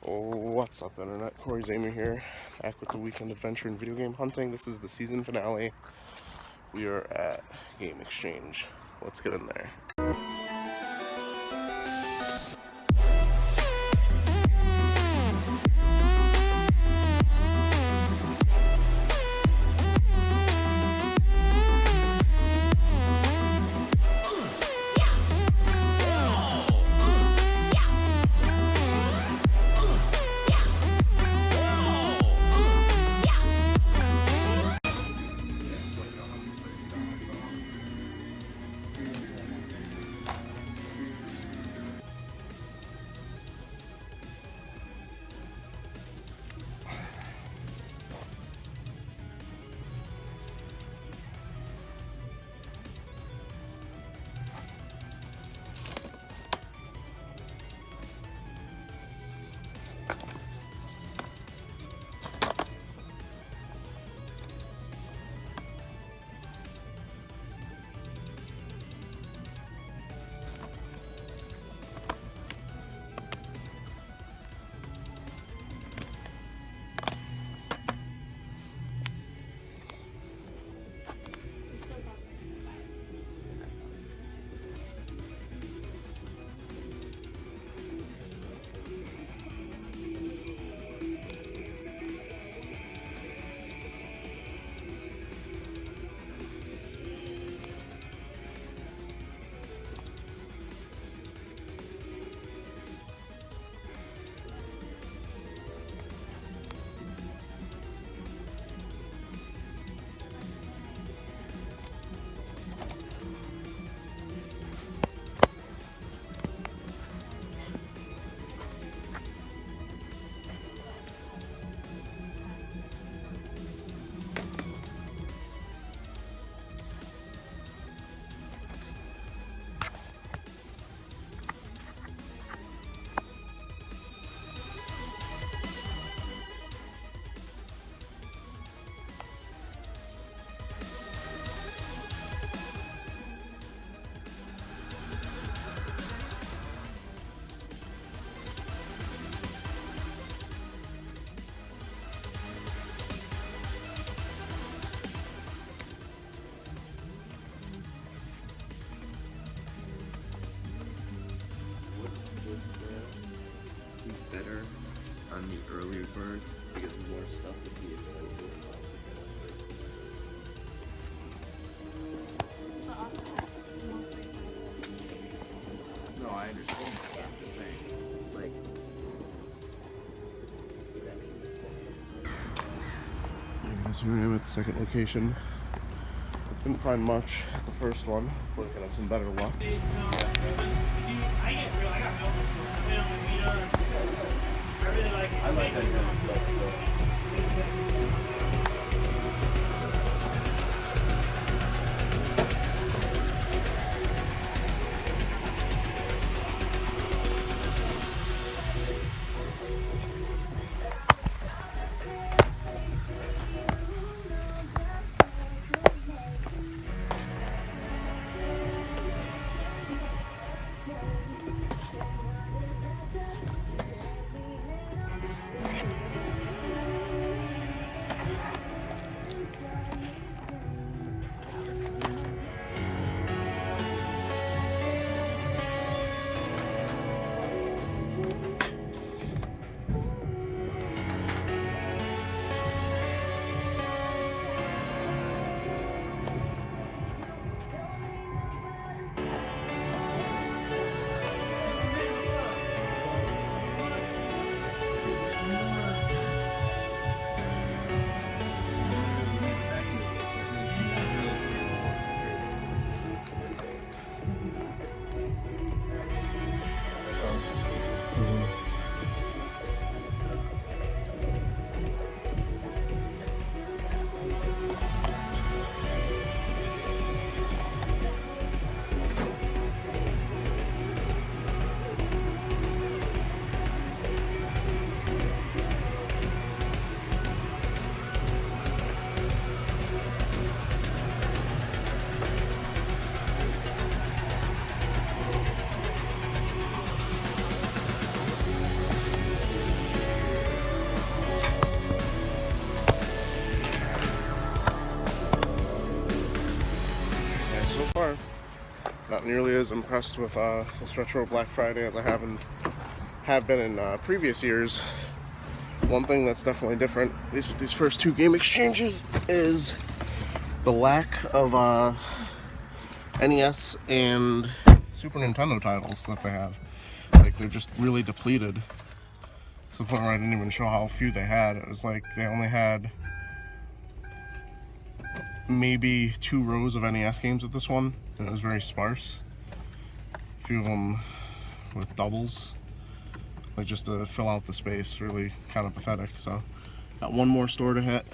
What's up, internet? Cory here, back with the weekend adventure in video game hunting. This is the season finale. We are at Game Exchange. Let's get in there. Better on the earlier bird because more stuff would be available. No, I understand that, but I'm just saying, like, Here I am at the second location. Didn't find much at the first one. We're gonna have some better luck. I like that kind of stuff, though. not nearly as impressed with this retro Black Friday as I have been in previous years. One thing that's definitely different, at least with these first two game exchanges, is the lack of NES and Super Nintendo titles that they have. Like, they're just really depleted to the point where I didn't even show how few they had. It was like they only had maybe 2 rows of NES games at this one, and it was very sparse. A few of them with doubles, like just to fill out the space. Really kind of pathetic. So, got one more store to hit.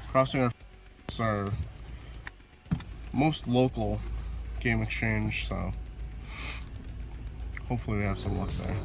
Crossing our most local game exchange, so hopefully we have some luck there.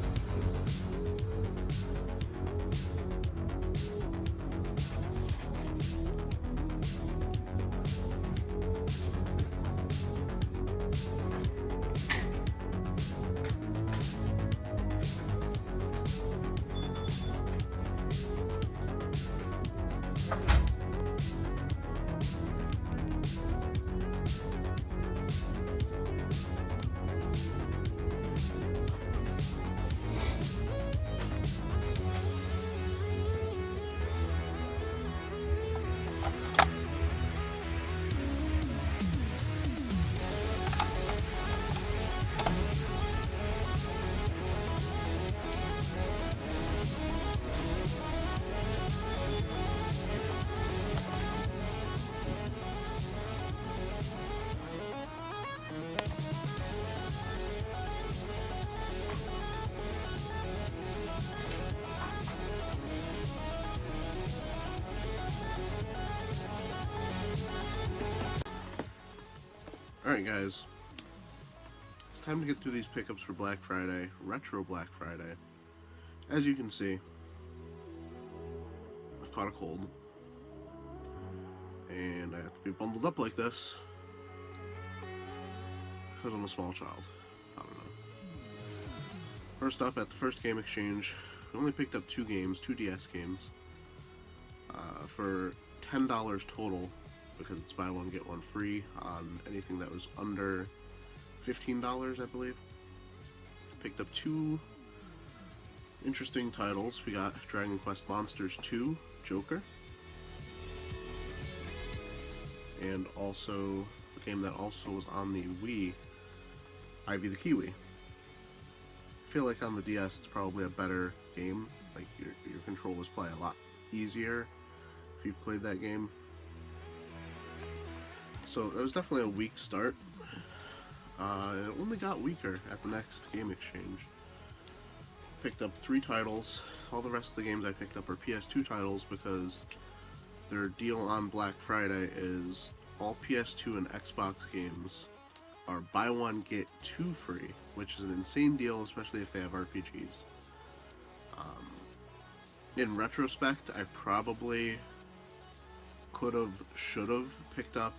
Alright guys, it's time to get through these pickups for Black Friday, retro Black Friday. As you can see, I've caught a cold, and I have to be bundled up like this because I'm a small child. I don't know. First up, at the first game exchange, we only picked up 2 games, 2 DS games, for $10 total, because it's buy one get one free on anything that was under $15, I believe. Picked up 2 interesting titles. We got Dragon Quest Monsters 2 Joker, and also a game that also was on the Wii, Ivy the Kiwi. I feel like on the DS it's probably a better game. Like, your controllers play a lot easier if you've played that game. So it was definitely a weak start. It only got weaker at the next game exchange. Picked up 3 titles. All the rest of the games I picked up are PS2 titles because their deal on Black Friday is all PS2 and Xbox games are buy one get 2 free, which is an insane deal, especially if they have RPGs. In retrospect, I probably could've, should've picked up,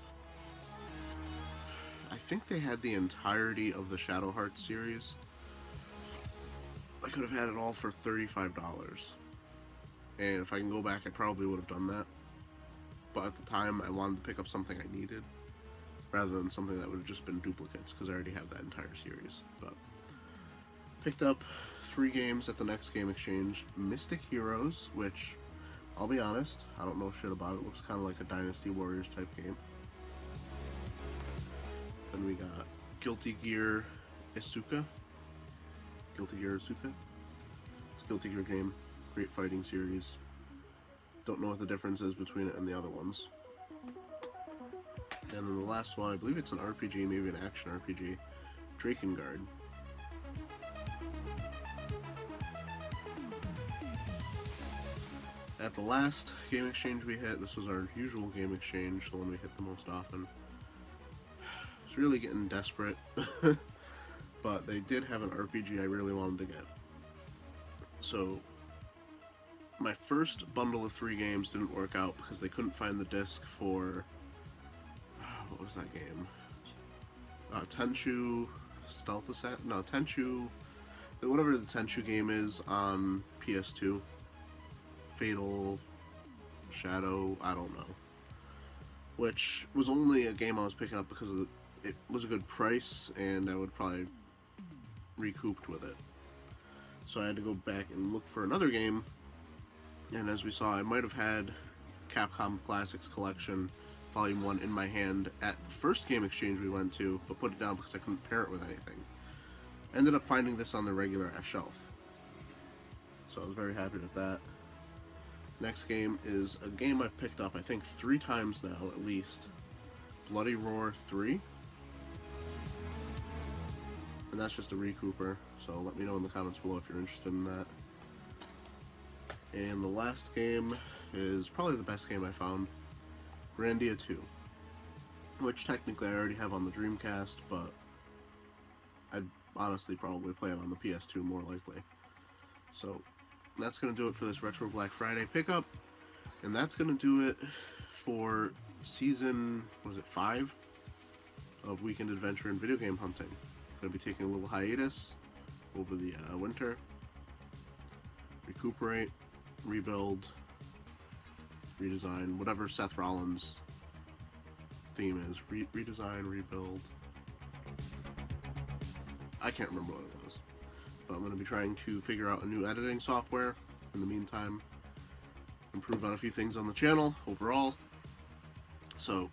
I think they had the entirety of the Shadow Hearts series. I could have had it all for $35. And if I can go back, I probably would have done that. But at the time, I wanted to pick up something I needed, rather than something that would have just been duplicates, because I already have that entire series. But picked up 3 games at the next game exchange. Mystic Heroes, which, I'll be honest, I don't know shit about it. Looks kind of like a Dynasty Warriors type game. Then we got Guilty Gear Isuka. Guilty Gear Isuka. It's a Guilty Gear game. Great fighting series. Don't know what the difference is between it and the other ones. And then the last one, I believe it's an RPG, maybe an action RPG. Drakengard. At the last game exchange we hit, this was our usual game exchange, the one we hit the most often. I was really getting desperate, but they did have an RPG I really wanted to get. So, my first bundle of 3 games didn't work out because they couldn't find the disc for, what was that game? Tenchu Stealth Assassin? No, Tenchu, whatever the Tenchu game is on PS2. Fatal Shadow, I don't know. Which was only a game I was picking up because of it was a good price, and I would probably recouped with it. So I had to go back and look for another game, and as we saw, I might have had Capcom Classics Collection Volume 1 in my hand at the first game exchange we went to, but put it down because I couldn't pair it with anything. I ended up finding this on the regular shelf, so I was very happy with that. Next game is a game I've picked up, I think, 3 times now, at least. Bloody Roar 3. And that's just a recouper, so let me know in the comments below if you're interested in that. And the last game is probably the best game I found, Grandia 2. Which technically I already have on the Dreamcast, but I'd honestly probably play it on the PS2 more likely. So that's going to do it for this Retro Black Friday pickup, and that's going to do it for season, 5 of Weekend Adventure and Video Game Hunting. I'm going to be taking a little hiatus over the winter, recuperate, rebuild, redesign, whatever Seth Rollins' theme is. Redesign, rebuild. I can't remember what it was. But I'm going to be trying to figure out a new editing software in the meantime. Improve on a few things on the channel overall. So,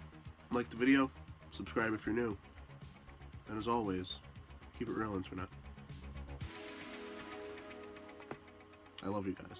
like the video, subscribe if you're new. And as always, keep it real, internet. I love you guys.